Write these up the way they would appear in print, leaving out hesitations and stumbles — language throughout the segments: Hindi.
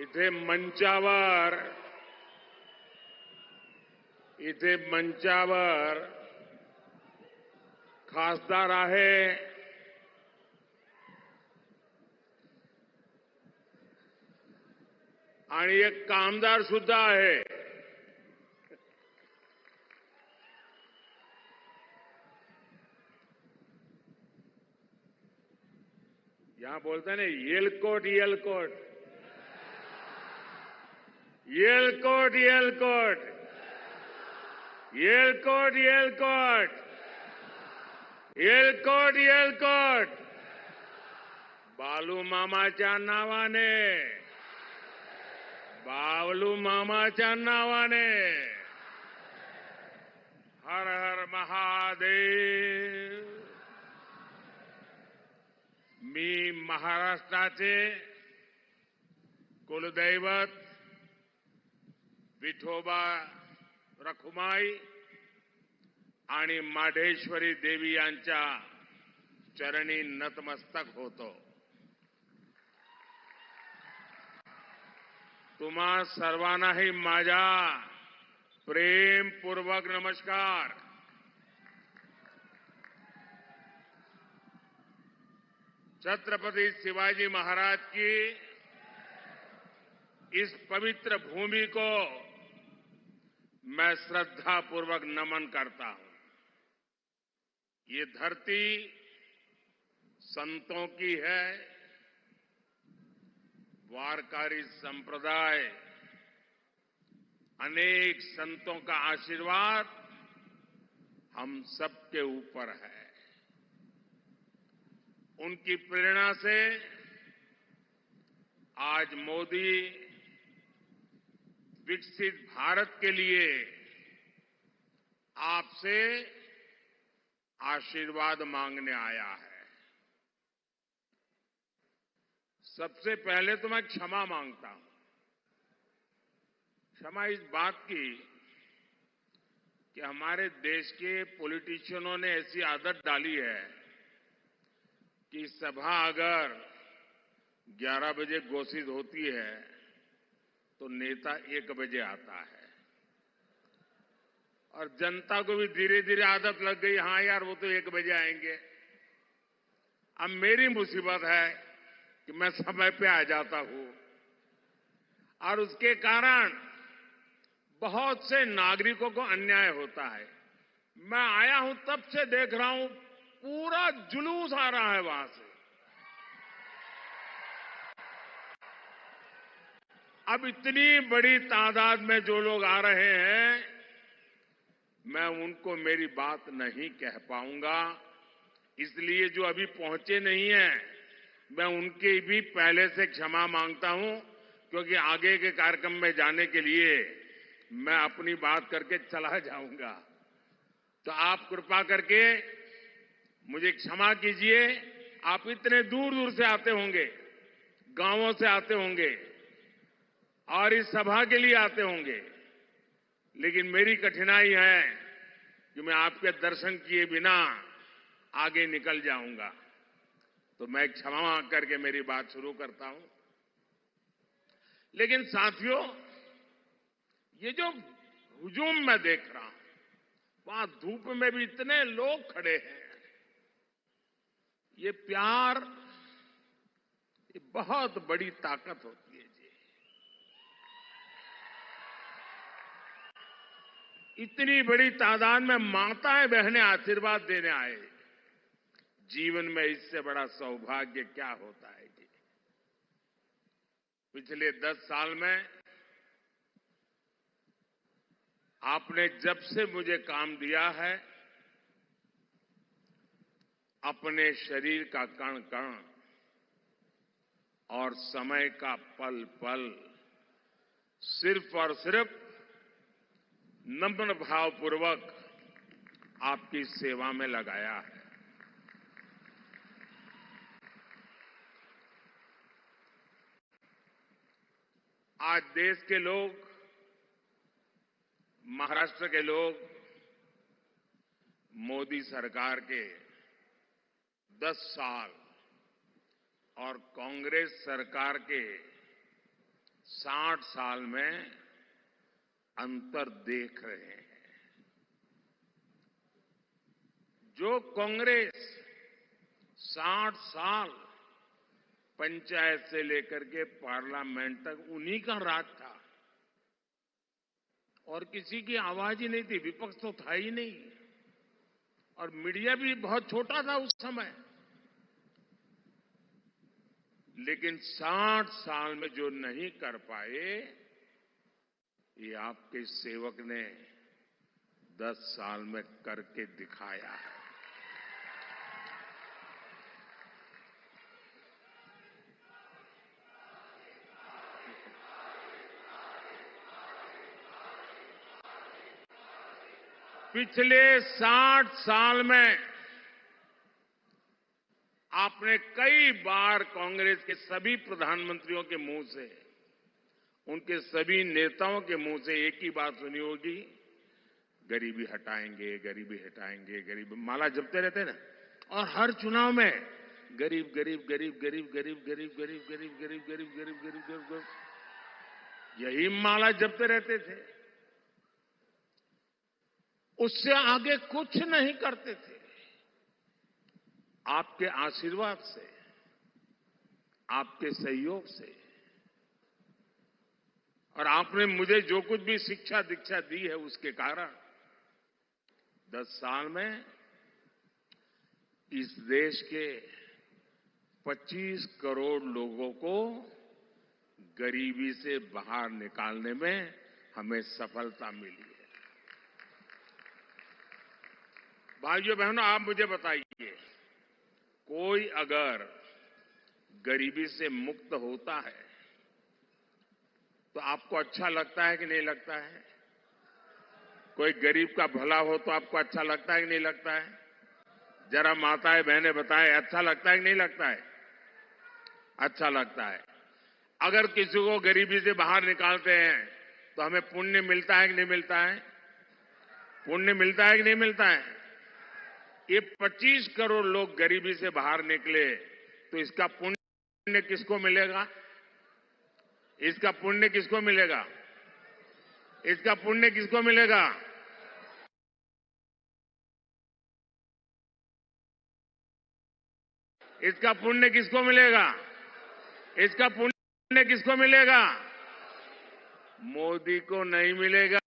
इथे मंचावर खासदार आहे आणि एक कामदार सुद्धा आहे. यहां बोलते हैं ना येलकोट येलकोट येलकोट येलकोट येलकोट येलकोट येलकोट येलकोट बालू मामाच्या नावाने बालू मामाच्या नावाने हर हर महादेव. मी महाराष्ट्राचे कुलदैवत विठोबा रखुमाई आणि माढेश्वरी देवी यांच्या चरणी नतमस्तक होतो. तुम्हा सर्वांनाही माझा प्रेमपूर्वक नमस्कार. छत्रपति शिवाजी महाराज की इस पवित्र भूमि को मैं श्रद्धापूर्वक नमन करता हूं. ये धरती संतों की है. वारकरी संप्रदाय अनेक संतों का आशीर्वाद हम सबके ऊपर है. उनकी प्रेरणा से आज मोदी विकसित भारत के लिए आपसे आशीर्वाद मांगने आया है. सबसे पहले तो मैं क्षमा मांगता हूं. क्षमा इस बात की कि हमारे देश के पॉलिटिशियनों ने ऐसी आदत डाली है कि सभा अगर 11 बजे घोषित होती है तो नेता 1 बजे आता है और जनता को भी धीरे धीरे आदत लग गई, हां यार वो तो 1 बजे आएंगे. अब मेरी मुसीबत है कि मैं समय पे आ जाता हूं और उसके कारण बहुत से नागरिकों को अन्याय होता है. मैं आया हूं तब से देख रहा हूं पूरा जुलूस आ रहा है वहां से. अब इतनी बड़ी तादाद में जो लोग आ रहे हैं मैं उनको मेरी बात नहीं कह पाऊंगा. इसलिए जो अभी पहुंचे नहीं हैं मैं उनकी भी पहले से क्षमा मांगता हूं, क्योंकि आगे के कार्यक्रम में जाने के लिए मैं अपनी बात करके चला जाऊंगा. तो आप कृपा करके मुझे क्षमा कीजिए. आप इतने दूर दूर से आते होंगे, गांवों से आते होंगे और इस सभा के लिए आते होंगे, लेकिन मेरी कठिनाई है कि मैं आपके दर्शन किए बिना आगे निकल जाऊंगा. तो मैं क्षमा मांग करके मेरी बात शुरू करता हूं. लेकिन साथियों, ये जो हुजूम मैं देख रहा हूं, वहां धूप में भी इतने लोग खड़े हैं. ये प्यार, ये बहुत बड़ी ताकत होती है जी. इतनी बड़ी तादाद में माताएं बहनें आशीर्वाद देने आए. जीवन में इससे बड़ा सौभाग्य क्या होता है जी. पिछले 10 साल में आपने जब से मुझे काम दिया है, अपने शरीर का कण कण और समय का पल पल सिर्फ और सिर्फ नम्र भावपूर्वक आपकी सेवा में लगाया है. आज देश के लोग, महाराष्ट्र के लोग मोदी सरकार के 10 साल और कांग्रेस सरकार के 60 साल में अंतर देख रहे हैं। जो कांग्रेस 60 साल पंचायत से लेकर के पार्लियामेंट तक उन्हीं का राज था और किसी की आवाज ही नहीं थी, विपक्ष तो था ही नहीं और मीडिया भी बहुत छोटा था उस समय। लेकिन 60 साल में जो नहीं कर पाए, ये आपके सेवक ने 10 साल में करके दिखाया है। पिछले 60 साल में आपने कई बार कांग्रेस के सभी प्रधानमंत्रियों के मुंह से, उनके सभी नेताओं के मुंह से एक ही बात सुनी होगी, गरीबी हटाएंगे, गरीबी हटाएंगे, गरीब माला जपते रहते ना। और हर चुनाव में गरीब गरीब गरीब गरीब गरीब गरीब गरीब गरीब गरीब गरीब गरीब गरीब गरीब यही माला जपते रहते थे। उससे आगे कुछ नहीं करते थे। आपके आशीर्वाद से, आपके सहयोग से और आपने मुझे जो कुछ भी शिक्षा दीक्षा दी है उसके कारण 10 साल में इस देश के 25 करोड़ लोगों को गरीबी से बाहर निकालने में हमें सफलता मिली है। भाइयों बहनों, आप मुझे बताइए, कोई अगर गरीबी से मुक्त होता है तो आपको अच्छा लगता है कि नहीं लगता है? कोई गरीब का भला हो तो आपको अच्छा लगता है कि नहीं लगता है? जरा माताएं बहनें बताएं, अच्छा लगता है कि नहीं लगता है? अच्छा लगता है। अगर किसी को गरीबी से बाहर निकालते हैं तो हमें पुण्य मिलता है कि नहीं मिलता है? पुण्य मिलता है कि नहीं मिलता है? ये 25 करोड़ लोग गरीबी से बाहर निकले तो इसका पुण्य किसको मिलेगा? इसका पुण्य किसको मिलेगा? इसका पुण्य किसको मिलेगा? इसका पुण्य किसको मिलेगा? इसका पुण्य किसको मिलेगा? मोदी को नहीं मिलेगा।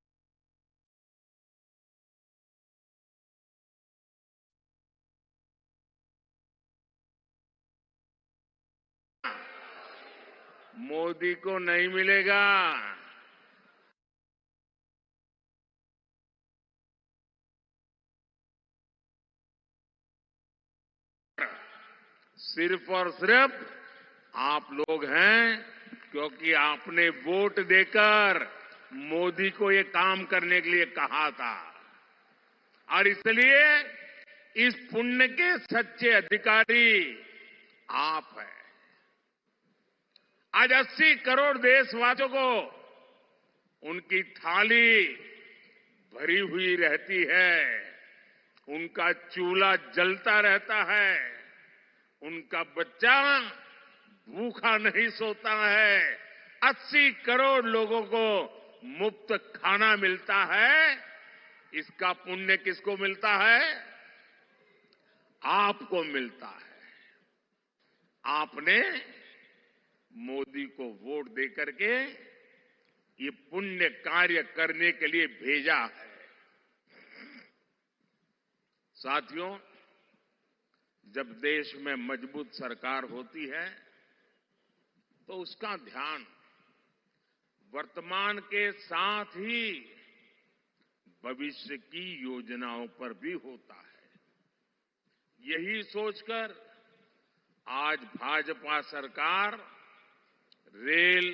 मोदी को नहीं मिलेगा। सिर्फ और सिर्फ आप लोग हैं, क्योंकि आपने वोट देकर मोदी को ये काम करने के लिए कहा था और इसलिए इस पुण्य के सच्चे अधिकारी आप हैं। आज 80 करोड़ देशवासियों को उनकी थाली भरी हुई रहती है, उनका चूल्हा जलता रहता है, उनका बच्चा भूखा नहीं सोता है। 80 करोड़ लोगों को मुफ्त खाना मिलता है। इसका पुण्य किसको मिलता है? आपको मिलता है। आपने मोदी को वोट देकर के ये पुण्य कार्य करने के लिए भेजा है। साथियों, जब देश में मजबूत सरकार होती है तो उसका ध्यान वर्तमान के साथ ही भविष्य की योजनाओं पर भी होता है। यही सोचकर आज भाजपा सरकार रेल,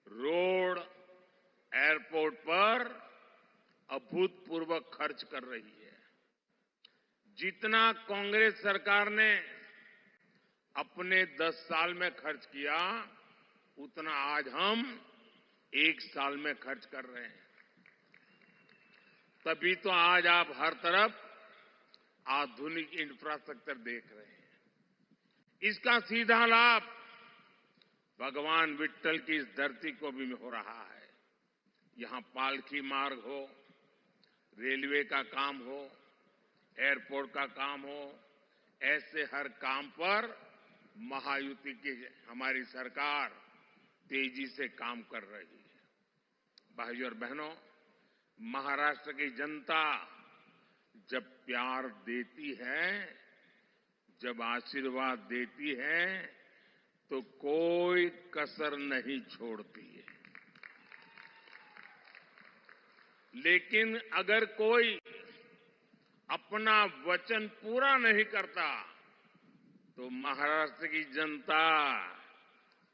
रोड, एयरपोर्ट पर अभूतपूर्व खर्च कर रही है। जितना कांग्रेस सरकार ने अपने 10 साल में खर्च किया, उतना आज हम 1 साल में खर्च कर रहे हैं। तभी तो आज आप हर तरफ आधुनिक इंफ्रास्ट्रक्चर देख रहे हैं। इसका सीधा लाभ भगवान विट्ठल की इस धरती को भी हो रहा है। यहां पालकी मार्ग हो, रेलवे का काम हो, एयरपोर्ट का काम हो, ऐसे हर काम पर महायुति की हमारी सरकार तेजी से काम कर रही है। भाइयों और बहनों, महाराष्ट्र की जनता जब प्यार देती है, जब आशीर्वाद देती है, तो कोई कसर नहीं छोड़ती है। लेकिन अगर कोई अपना वचन पूरा नहीं करता, तो महाराष्ट्र की जनता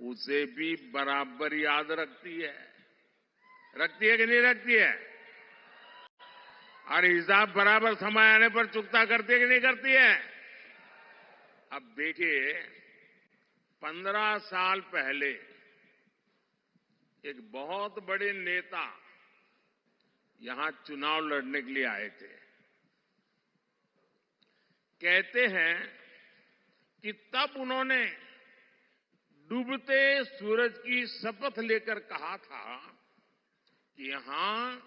उसे भी बराबर याद रखती है। रखती है कि नहीं रखती है? और हिसाब बराबर समय आने पर चुकता करती है कि नहीं करती है? अब देखिए, 15 साल पहले एक बहुत बड़े नेता यहां चुनाव लड़ने के लिए आए थे। कहते हैं कि तब उन्होंने डूबते सूरज की शपथ लेकर कहा था कि यहां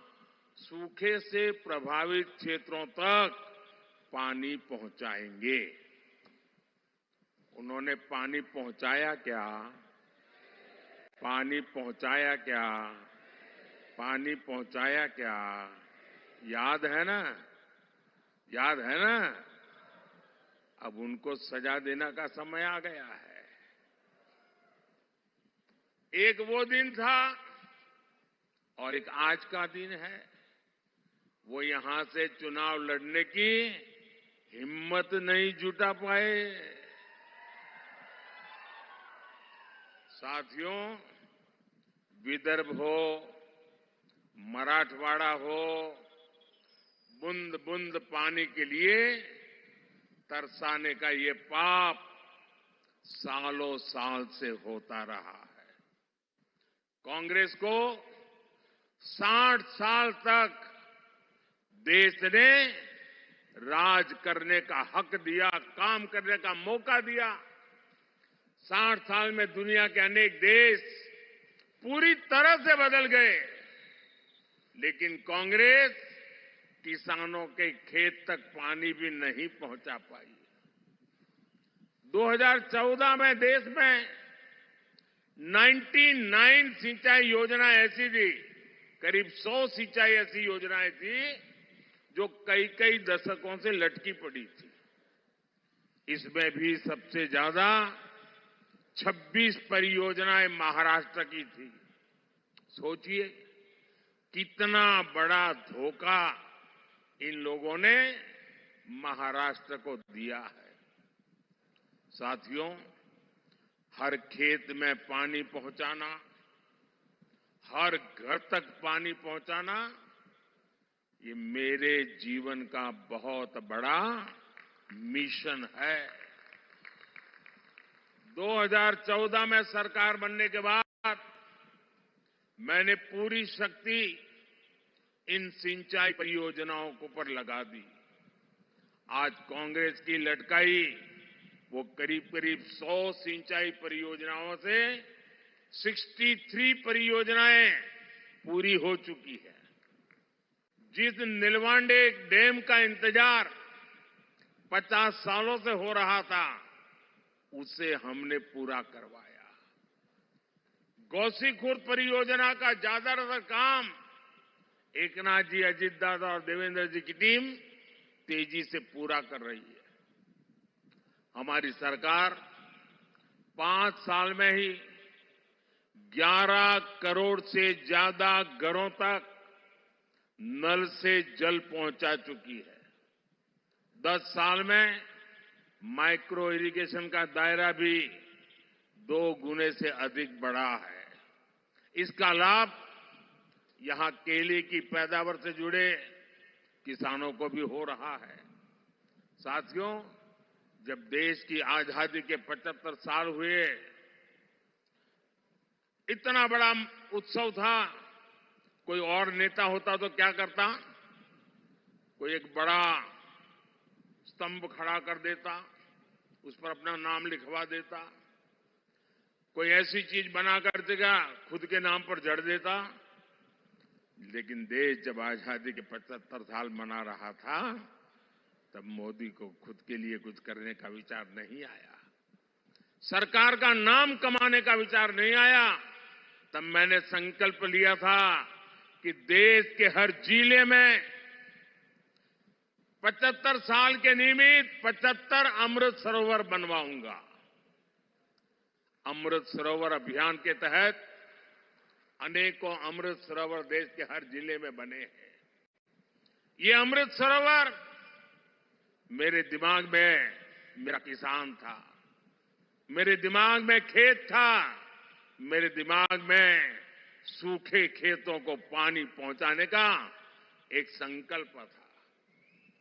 सूखे से प्रभावित क्षेत्रों तक पानी पहुंचाएंगे। उन्होंने पानी पहुंचाया क्या? पानी पहुंचाया क्या? पानी पहुंचाया क्या? याद है ना? याद है ना? अब उनको सजा देने का समय आ गया है। एक वो दिन था और एक आज का दिन है। वो यहां से चुनाव लड़ने की हिम्मत नहीं जुटा पाए। साथियों, विदर्भ हो, मराठवाड़ा हो, बूंद बूंद पानी के लिए तरसाने का ये पाप सालों साल से होता रहा है। कांग्रेस को 60 साल तक देश ने राज करने का हक दिया, काम करने का मौका दिया। 60 साल में दुनिया के अनेक देश पूरी तरह से बदल गए, लेकिन कांग्रेस किसानों के खेत तक पानी भी नहीं पहुंचा पाई। 2014 में देश में 99 सिंचाई योजना ऐसी थी, करीब 100 सिंचाई ऐसी योजनाएं थी जो कई कई दशकों से लटकी पड़ी थी। इसमें भी सबसे ज्यादा 26 परियोजनाएं महाराष्ट्र की थी। सोचिए कितना बड़ा धोखा इन लोगों ने महाराष्ट्र को दिया है। साथियों, हर खेत में पानी पहुंचाना, हर घर तक पानी पहुंचाना, ये मेरे जीवन का बहुत बड़ा मिशन है। 2014 में सरकार बनने के बाद मैंने पूरी शक्ति इन सिंचाई परियोजनाओं को पर लगा दी। आज कांग्रेस की लटकाई वो करीब करीब 100 सिंचाई परियोजनाओं से 63 परियोजनाएं पूरी हो चुकी है। जिस नीलवांडे डैम का इंतजार 50 सालों से हो रहा था, उसे हमने पूरा करवाया। गौसीखुर्द परियोजना का ज्यादातर काम एकनाथ जी, अजित दादा और देवेंद्र जी की टीम तेजी से पूरा कर रही है। हमारी सरकार 5 साल में ही 11 करोड़ से ज्यादा घरों तक नल से जल पहुंचा चुकी है। 10 साल में माइक्रो इरिगेशन का दायरा भी 2 गुने से अधिक बढ़ा है। इसका लाभ यहां केले की पैदावार से जुड़े किसानों को भी हो रहा है। साथियों, जब देश की आजादी के 75 साल हुए, इतना बड़ा उत्सव था, कोई और नेता होता तो क्या करता? कोई एक बड़ा स्तंभ खड़ा कर देता, उस पर अपना नाम लिखवा देता। कोई ऐसी चीज बना कर देगा खुद के नाम पर जड़ देता। लेकिन देश जब आजादी के 75 साल मना रहा था तब मोदी को खुद के लिए कुछ करने का विचार नहीं आया, सरकार का नाम कमाने का विचार नहीं आया। तब मैंने संकल्प लिया था कि देश के हर जिले में 75 साल के निमित्त 75 अमृत सरोवर बनवाऊंगा। अमृत सरोवर अभियान के तहत अनेकों अमृत सरोवर देश के हर जिले में बने हैं। ये अमृत सरोवर मेरे दिमाग में मेरा किसान था, मेरे दिमाग में खेत था, मेरे दिमाग में सूखे खेतों को पानी पहुंचाने का एक संकल्प था।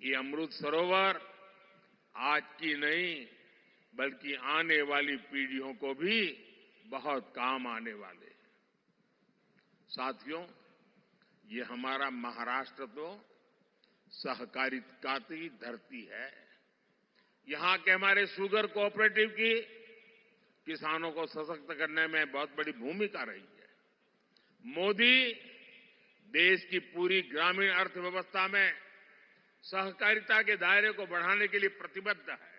ये अमृत सरोवर आज की नहीं बल्कि आने वाली पीढ़ियों को भी बहुत काम आने वाले। साथियों, ये हमारा महाराष्ट्र तो सहकारिता की धरती है। यहां के हमारे शुगर कोऑपरेटिव की किसानों को सशक्त करने में बहुत बड़ी भूमिका रही है। मोदी देश की पूरी ग्रामीण अर्थव्यवस्था में सहकारिता के दायरे को बढ़ाने के लिए प्रतिबद्ध है।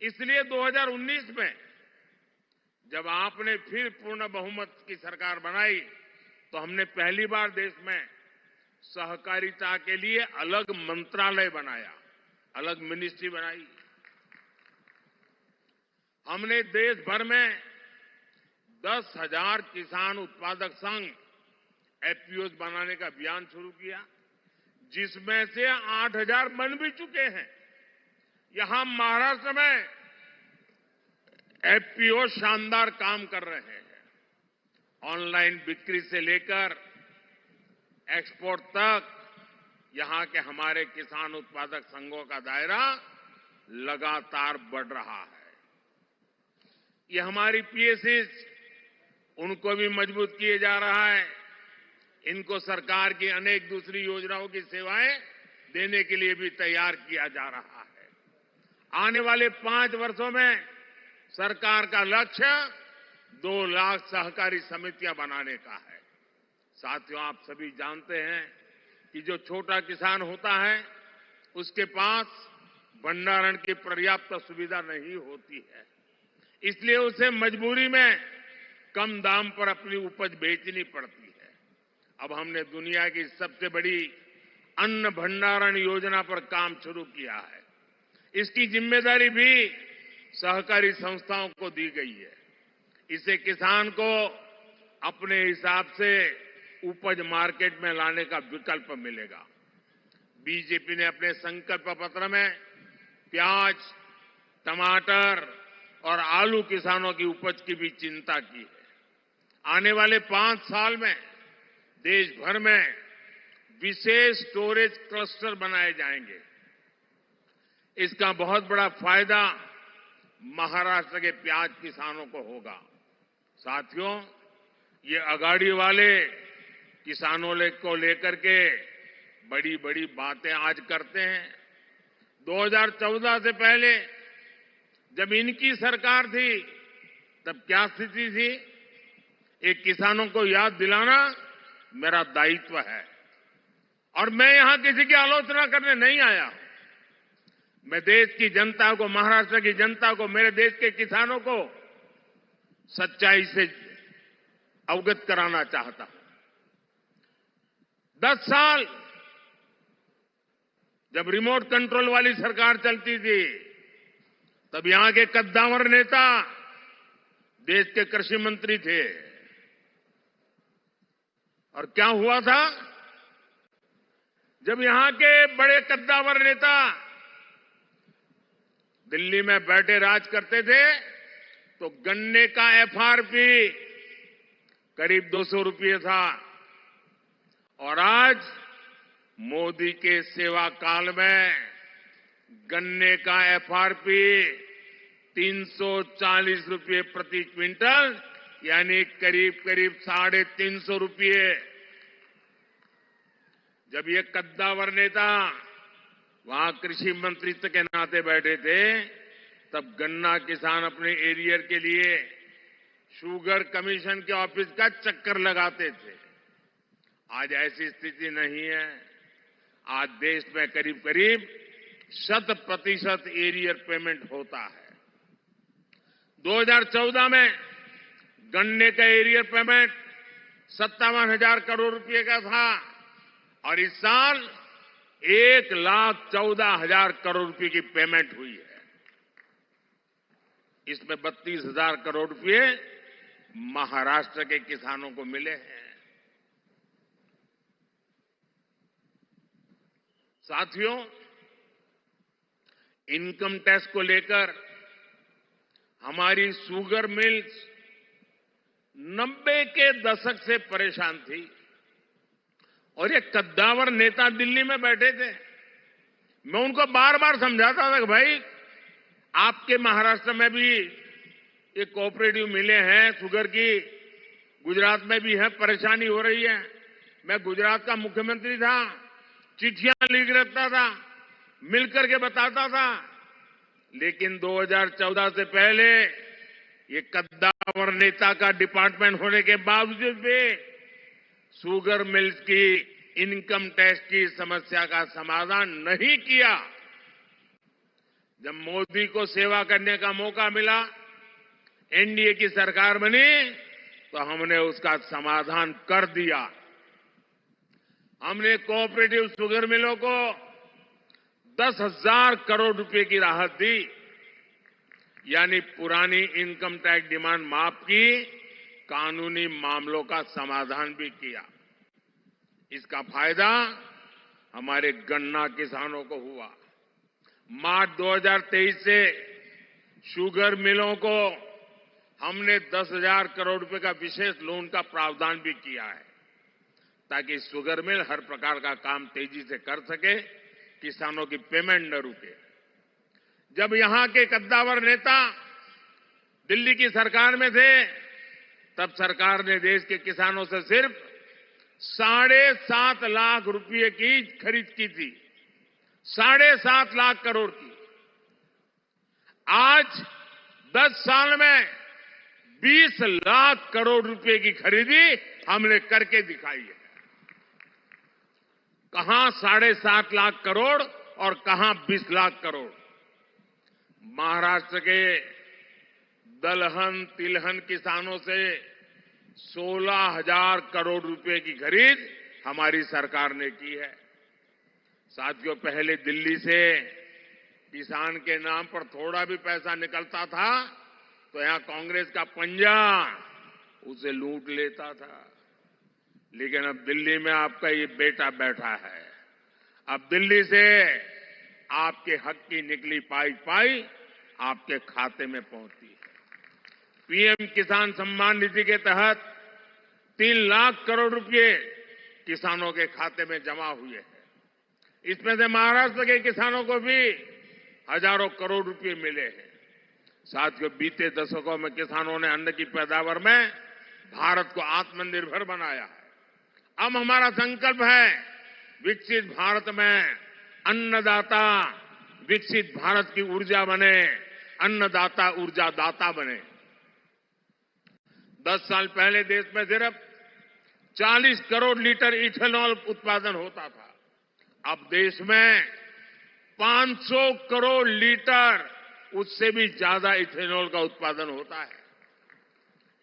इसलिए 2019 में जब आपने फिर पूर्ण बहुमत की सरकार बनाई तो हमने पहली बार देश में सहकारिता के लिए अलग मंत्रालय बनाया, अलग मिनिस्ट्री बनाई। हमने देश भर में 10,000 किसान उत्पादक संघ एफपीओज बनाने का अभियान शुरू किया, जिसमें से 8,000 बन भी चुके हैं। यहां महाराष्ट्र में एफपीओ शानदार काम कर रहे हैं। ऑनलाइन बिक्री से लेकर एक्सपोर्ट तक यहां के हमारे किसान उत्पादक संघों का दायरा लगातार बढ़ रहा है। ये हमारी पीएसएस उनको भी मजबूत किए जा रहा है। इनको सरकार की अनेक दूसरी योजनाओं की सेवाएं देने के लिए भी तैयार किया जा रहा है। आने वाले 5 वर्षों में सरकार का लक्ष्य 2 लाख सहकारी समितियां बनाने का है। साथियों, आप सभी जानते हैं कि जो छोटा किसान होता है उसके पास भंडारण की पर्याप्त सुविधा नहीं होती है, इसलिए उसे मजबूरी में कम दाम पर अपनी उपज बेचनी पड़ती है। अब हमने दुनिया की सबसे बड़ी अन्न भंडारण योजना पर काम शुरू किया है। इसकी जिम्मेदारी भी सहकारी संस्थाओं को दी गई है। इससे किसान को अपने हिसाब से उपज मार्केट में लाने का विकल्प मिलेगा। बीजेपी ने अपने संकल्प पत्र में प्याज, टमाटर और आलू किसानों की उपज की भी चिंता की है। आने वाले 5 साल में देश भर में विशेष स्टोरेज क्लस्टर बनाए जाएंगे। इसका बहुत बड़ा फायदा महाराष्ट्र के प्याज किसानों को होगा। साथियों, ये अगाड़ी वाले किसानों को लेकर के बड़ी बड़ी बातें आज करते हैं। 2014 से पहले जब इनकी सरकार थी तब क्या स्थिति थी, एक किसानों को याद दिलाना मेरा दायित्व है। और मैं यहां किसी की आलोचना करने नहीं आया हूं। मैं देश की जनता को, महाराष्ट्र की जनता को, मेरे देश के किसानों को सच्चाई से अवगत कराना चाहता हूं। 10 साल जब रिमोट कंट्रोल वाली सरकार चलती थी तब यहां के कद्दावर नेता देश के कृषि मंत्री थे। और क्या हुआ था, जब यहां के बड़े कद्दावर नेता दिल्ली में बैठे राज करते थे तो गन्ने का एफआरपी करीब 200 रुपये था। और आज मोदी के सेवा काल में गन्ने का एफआरपी 340 रुपये प्रति क्विंटल, यानी करीब करीब 350 रुपये। जब ये कद्दावर नेता वहां कृषि मंत्रित्व के नाते बैठे थे तब गन्ना किसान अपने एरियर के लिए शुगर कमीशन के ऑफिस का चक्कर लगाते थे। आज ऐसी स्थिति नहीं है। आज देश में करीब करीब 100% एरियर पेमेंट होता है। 2014 में गन्ने का एरियर पेमेंट 57,000 करोड़ रुपए का था और इस साल 1,14,000 करोड़ रुपए की पेमेंट हुई है। इसमें 32,000 करोड़ रुपए महाराष्ट्र के किसानों को मिले हैं। साथियों, इनकम टैक्स को लेकर हमारी शुगर मिल्स 90 के दशक से परेशान थी और ये कद्दावर नेता दिल्ली में बैठे थे। मैं उनको बार बार समझाता था कि भाई, आपके महाराष्ट्र में भी ये कोऑपरेटिव मिलें हैं शुगर की, गुजरात में भी है, परेशानी हो रही है। मैं गुजरात का मुख्यमंत्री था, चिट्ठियां लिख रखता था, मिलकर के बताता था, लेकिन 2014 से पहले ये कद्दावर नेता का डिपार्टमेंट होने के बावजूद भी शुगर मिल्स की इनकम टैक्स की समस्या का समाधान नहीं किया। जब मोदी को सेवा करने का मौका मिला, एनडीए की सरकार बनी, तो हमने उसका समाधान कर दिया। हमने कोऑपरेटिव शुगर मिलों को 10,000 करोड़ रुपए की राहत दी, यानी पुरानी इनकम टैक्स डिमांड माफ की, कानूनी मामलों का समाधान भी किया। इसका फायदा हमारे गन्ना किसानों को हुआ। मार्च 2023 से शुगर मिलों को हमने 10,000 करोड़ रुपए का विशेष लोन का प्रावधान भी किया है, ताकि शुगर मिल हर प्रकार का काम तेजी से कर सके, किसानों की पेमेंट न रुके। जब यहां के कद्दावर नेता दिल्ली की सरकार में थे, तब सरकार ने देश के किसानों से सिर्फ 7.5 लाख रुपए की खरीद की थी, 7.5 लाख करोड़ की। आज 10 साल में 20 लाख करोड़ रुपए की खरीदी हमने करके दिखाई है। कहां 7.5 लाख करोड़ और कहां 20 लाख करोड़। महाराष्ट्र के दलहन तिलहन किसानों से 16,000 करोड़ रुपए की खरीद हमारी सरकार ने की है। साथियों, पहले दिल्ली से किसान के नाम पर थोड़ा भी पैसा निकलता था तो यहां कांग्रेस का पंजा उसे लूट लेता था, लेकिन अब दिल्ली में आपका ये बेटा बैठा है। अब दिल्ली से आपके हक की निकली पाई आपके खाते में पहुंचती है। पीएम किसान सम्मान निधि के तहत 3 लाख करोड़ रुपए किसानों के खाते में जमा हुए हैं। इसमें से महाराष्ट्र के किसानों को भी हजारों करोड़ रुपए मिले हैं। साथियों, बीते दशकों में किसानों ने अन्न की पैदावार में भारत को आत्मनिर्भर बनाया है। अब हमारा संकल्प है विकसित भारत में अन्नदाता विकसित भारत की ऊर्जा बने, अन्नदाता ऊर्जा दाता बने। 10 साल पहले देश में सिर्फ 40 करोड़ लीटर इथेनॉल उत्पादन होता था। अब देश में 500 करोड़ लीटर, उससे भी ज्यादा इथेनॉल का उत्पादन होता है।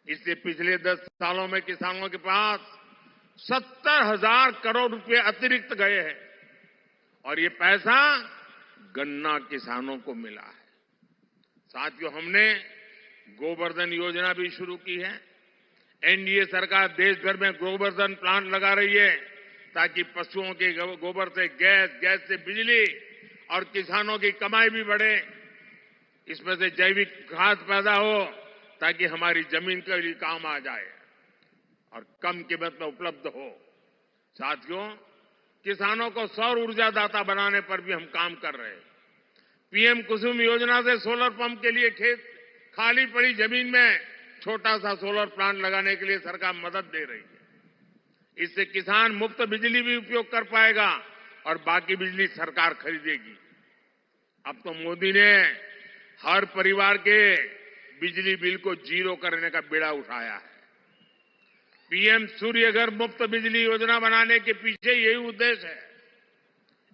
इससे पिछले 10 सालों में किसानों के पास 70,000 करोड़ रुपए अतिरिक्त गए हैं और ये पैसा गन्ना किसानों को मिला है। साथियों, हमने गोवर्धन योजना भी शुरू की है। एनडीए सरकार देश भर में गोवर्धन प्लांट लगा रही है, ताकि पशुओं के गोबर से गैस से बिजली और किसानों की कमाई भी बढ़े। इसमें से जैविक खाद पैदा हो, ताकि हमारी जमीन के लिए काम आ जाए और कम कीमत में उपलब्ध हो। साथियों, किसानों को सौर ऊर्जा दाता बनाने पर भी हम काम कर रहे हैं। पीएम कुसुम योजना से सोलर पंप के लिए खाली पड़ी जमीन में छोटा सा सोलर प्लांट लगाने के लिए सरकार मदद दे रही है। इससे किसान मुफ्त बिजली भी उपयोग कर पाएगा और बाकी बिजली सरकार खरीदेगी। अब तो मोदी ने हर परिवार के बिजली बिल को जीरो करने का बीड़ा उठाया है। पीएम सूर्य घर मुफ्त बिजली योजना बनाने के पीछे यही उद्देश्य है।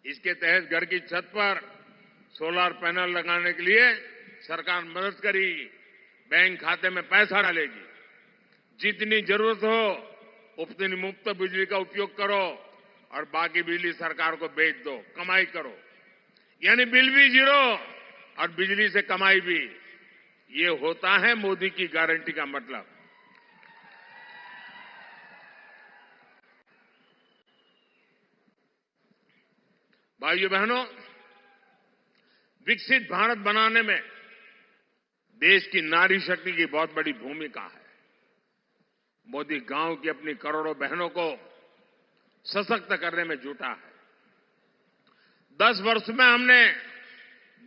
इसके तहत घर की छत पर सोलर पैनल लगाने के लिए सरकार मदद करेगी, बैंक खाते में पैसा डालेगी। जितनी जरूरत हो उतनी मुफ्त बिजली का उपयोग करो और बाकी बिजली सरकार को बेच दो, कमाई करो। यानी बिल भी जीरो और बिजली से कमाई भी। ये होता है मोदी की गारंटी का मतलब। भाइयों बहनों, विकसित भारत बनाने में देश की नारी शक्ति की बहुत बड़ी भूमिका है। मोदी गांव की अपनी करोड़ों बहनों को सशक्त करने में जुटा है। 10 वर्ष में हमने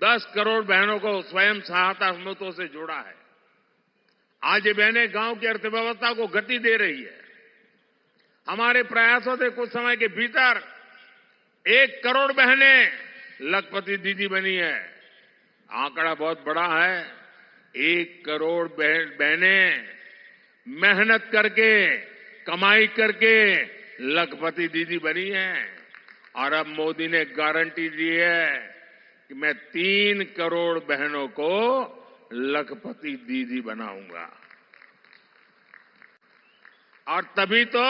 10 करोड़ बहनों को स्वयं सहायता समूहों से जोड़ा है। आज ये बहनें गांव की अर्थव्यवस्था को गति दे रही है। हमारे प्रयासों से कुछ समय के भीतर 1 करोड़ बहनें लखपति दीदी बनी है। आंकड़ा बहुत बड़ा है। 1 करोड़ बहनें मेहनत करके, कमाई करके लखपति दीदी बनी है। और अब मोदी ने गारंटी दी है कि मैं 3 करोड़ बहनों को लखपति दीदी बनाऊंगा। और तभी तो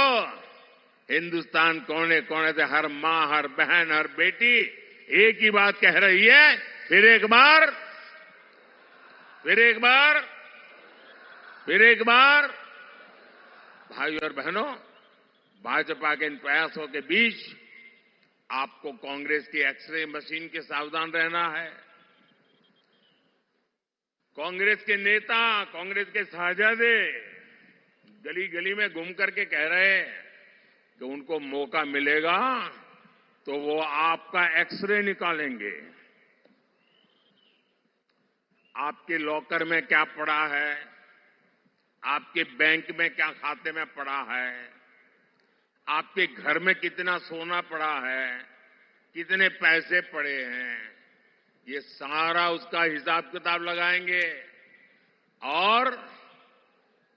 हिंदुस्तान कोने कोने से हर मां, हर बहन, हर बेटी एक ही बात कह रही है, फिर एक बार, फिर एक बार, फिर एक बार। भाइयों और बहनों, भाजपा के इन प्रयासों के बीच आपको कांग्रेस की एक्सरे मशीन के सावधान रहना है। कांग्रेस के नेता, कांग्रेस के साझादे गली गली में घूम करके कह रहे हैं कि उनको मौका मिलेगा तो वो आपका एक्सरे निकालेंगे। आपके लॉकर में क्या पड़ा है, आपके बैंक में क्या खाते में पड़ा है, आपके घर में कितना सोना पड़ा है, कितने पैसे पड़े हैं, ये सारा उसका हिसाब किताब लगाएंगे। और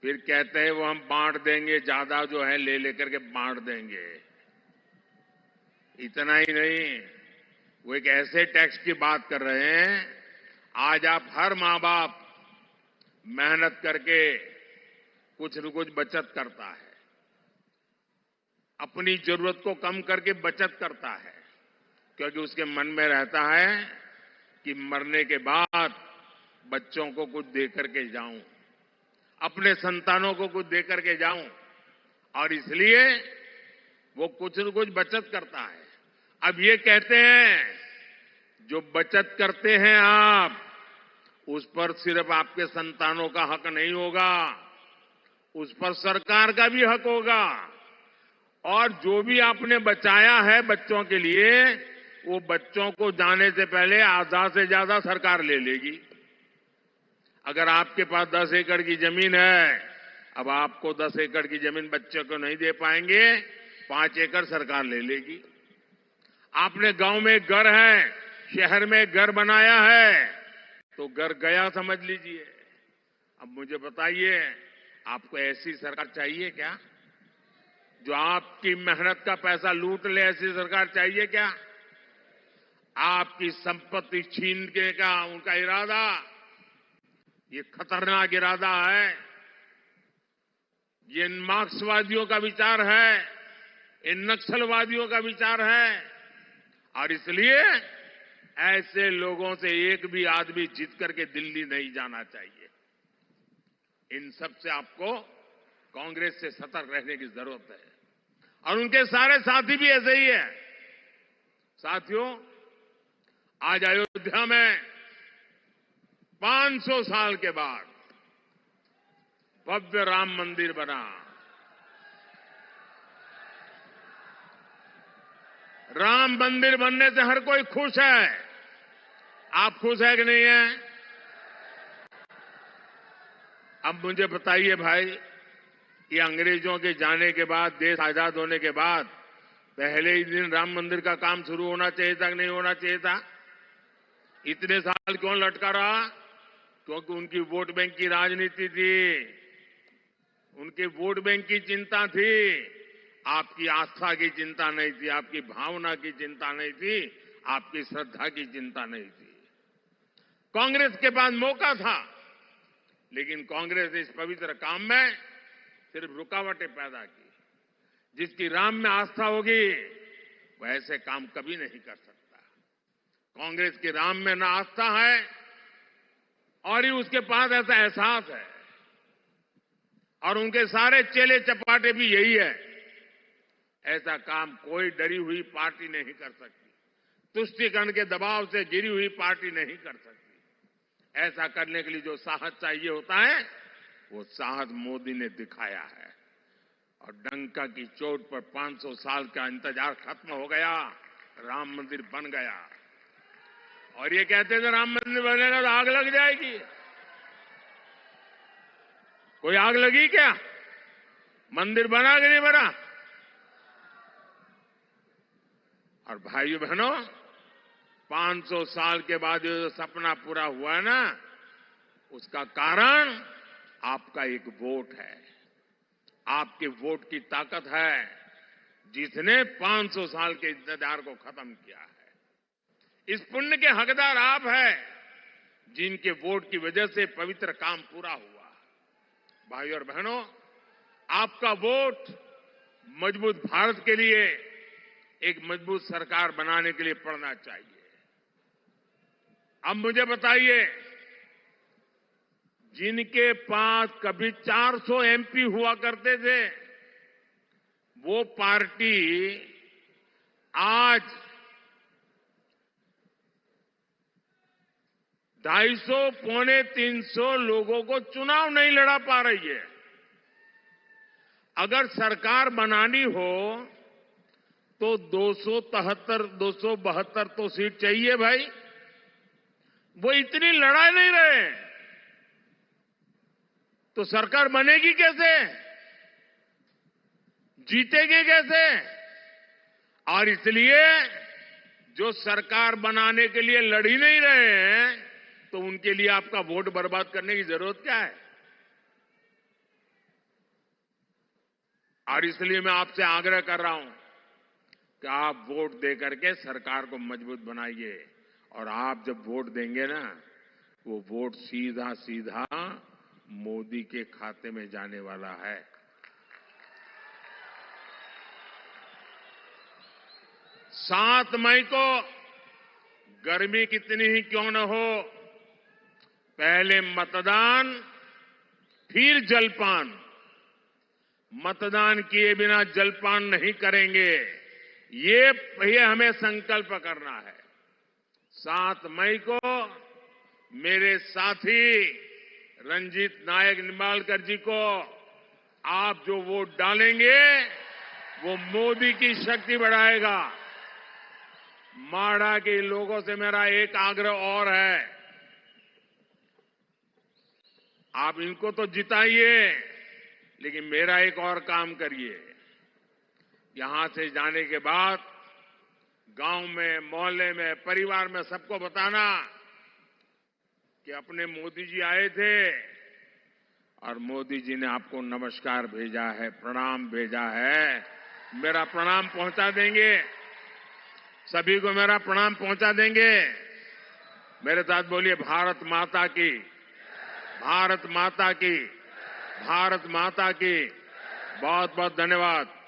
फिर कहते हैं वो हम बांट देंगे, ज्यादा जो है ले लेकर के बांट देंगे। इतना ही नहीं, वो एक ऐसे टैक्स की बात कर रहे हैं, आज आप हर मां बाप मेहनत करके कुछ न कुछ बचत करता है, अपनी जरूरत को कम करके बचत करता है, क्योंकि उसके मन में रहता है कि मरने के बाद बच्चों को कुछ दे करके जाऊं, अपने संतानों को कुछ दे करके जाऊं। और इसलिए वो कुछ न कुछ बचत करता है। अब ये कहते हैं जो बचत करते हैं आप, उस पर सिर्फ आपके संतानों का हक नहीं होगा, उस पर सरकार का भी हक होगा। और जो भी आपने बचाया है बच्चों के लिए, वो बच्चों को जाने से पहले आधा से ज्यादा सरकार ले लेगी। अगर आपके पास 10 एकड़ की जमीन है, अब आपको 10 एकड़ की जमीन बच्चे को नहीं दे पाएंगे, 5 एकड़ सरकार ले लेगी। आपने गांव में एक घर है, शहर में एक घर बनाया है, तो घर गया समझ लीजिए। अब मुझे बताइए, आपको ऐसी सरकार चाहिए क्या जो आपकी मेहनत का पैसा लूट ले? ऐसी सरकार चाहिए क्या? आपकी संपत्ति छीनने का उनका इरादा, ये खतरनाक इरादा है। ये मार्क्सवादियों का विचार है, इन नक्सलवादियों का विचार है। और इसलिए ऐसे लोगों से एक भी आदमी जीत करके दिल्ली नहीं जाना चाहिए। इन सब से आपको कांग्रेस से सतर्क रहने की जरूरत है। और उनके सारे साथी भी ऐसे ही है। साथियों, आज अयोध्या में 500 साल के बाद भव्य राम मंदिर बना। राम मंदिर बनने से हर कोई खुश है। आप खुश है कि नहीं है? अब मुझे बताइए भाई, ये अंग्रेजों के जाने के बाद, देश आजाद होने के बाद पहले ही दिन राम मंदिर का काम शुरू होना चाहिए था कि नहीं होना चाहिए था? इतने साल क्यों लटका रहा? क्योंकि उनकी वोट बैंक की राजनीति थी, उनके वोट बैंक की चिंता थी, आपकी आस्था की चिंता नहीं थी, आपकी भावना की चिंता नहीं थी, आपकी श्रद्धा की चिंता नहीं थी। कांग्रेस के पास मौका था, लेकिन कांग्रेस इस पवित्र काम में सिर्फ रुकावटें पैदा की। जिसकी राम में आस्था होगी वो ऐसे काम कभी नहीं कर सकता। कांग्रेस के राम में ना आस्था है और ही उसके पास ऐसा एहसास है, और उनके सारे चेले चपाटे भी यही है। ऐसा काम कोई डरी हुई पार्टी नहीं कर सकती, तुष्टीकरण के दबाव से गिरी हुई पार्टी नहीं कर सकती। ऐसा करने के लिए जो साहस चाहिए होता है, वो साहस मोदी ने दिखाया है। और डंका की चोट पर 500 साल का इंतजार खत्म हो गया, राम मंदिर बन गया। और ये कहते थे राम मंदिर बनेगा तो आग लग जाएगी। कोई आग लगी क्या? मंदिर बना कि नहीं बना? और भाइयों बहनों, 500 साल के बाद जो सपना पूरा हुआ है ना, उसका कारण आपका एक वोट है, आपके वोट की ताकत है, जिसने 500 साल के इंतजार को खत्म किया है। इस पुण्य के हकदार आप हैं, जिनके वोट की वजह से पवित्र काम पूरा हुआ। भाइयों और बहनों, आपका वोट मजबूत भारत के लिए, एक मजबूत सरकार बनाने के लिए पड़ना चाहिए। अब मुझे बताइए, जिनके पास कभी 400 एमपी हुआ करते थे, वो पार्टी आज 250 पौने 300 लोगों को चुनाव नहीं लड़ा पा रही है। अगर सरकार बनानी हो तो 272 तो सीट चाहिए भाई। वो इतनी लड़ा नहीं रहे, तो सरकार बनेगी कैसे, जीतेगी कैसे? और इसलिए जो सरकार बनाने के लिए लड़ ही नहीं रहे हैं, तो उनके लिए आपका वोट बर्बाद करने की जरूरत क्या है? और इसलिए मैं आपसे आग्रह कर रहा हूं कि आप वोट दे करके सरकार को मजबूत बनाइए। और आप जब वोट देंगे ना, वो वोट सीधा सीधा मोदी के खाते में जाने वाला है। 7 मई को गर्मी कितनी ही क्यों न हो, पहले मतदान फिर जलपान। मतदान किए बिना जलपान नहीं करेंगे, ये हमें संकल्प करना है। 7 मई को मेरे साथी रंजीत नायक निंबालकर जी को आप जो वोट डालेंगे, वो मोदी की शक्ति बढ़ाएगा। माढ़ा के लोगों से मेरा एक आग्रह और है, आप इनको तो जिताइए, लेकिन मेरा एक और काम करिए। यहां से जाने के बाद गांव में, मोहल्ले में, परिवार में सबको बताना कि अपने मोदी जी आए थे और मोदी जी ने आपको नमस्कार भेजा है, प्रणाम भेजा है। मेरा प्रणाम पहुंचा देंगे, सभी को मेरा प्रणाम पहुंचा देंगे। मेरे साथ बोलिए, भारत माता की, भारत माता की, भारत माता की। बहुत बहुत धन्यवाद।